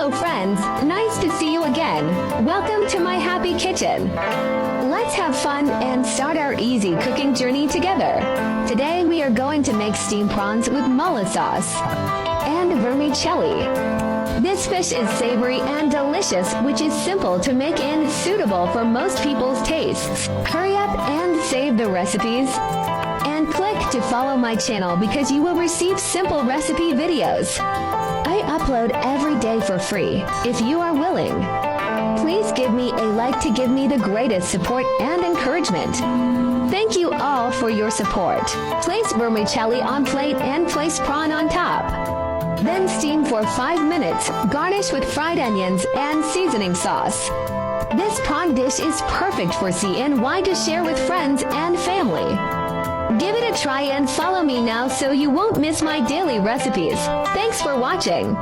Hello friends, nice to see you again. Welcome to my happy kitchen. Let's have fun and start our easy cooking journey together. Today we are going to make steamed prawns with mullet sauce and vermicelli. This fish is savory and delicious, which is simple to make and suitable for most people's tastes. Hurry up and save the recipes. And click to follow my channel because you will receive simple recipe videos. I upload every day for free, if you are willing. Please give me a like to give me the greatest support and encouragement. Thank you all for your support. Place vermicelli on plate and place prawn on top. Then steam for 5 minutes, garnish with fried onions and seasoning sauce. This prawn dish is perfect for CNY to share with friends and family. Give it a try and follow me now so you won't miss my daily recipes. Thanks for watching.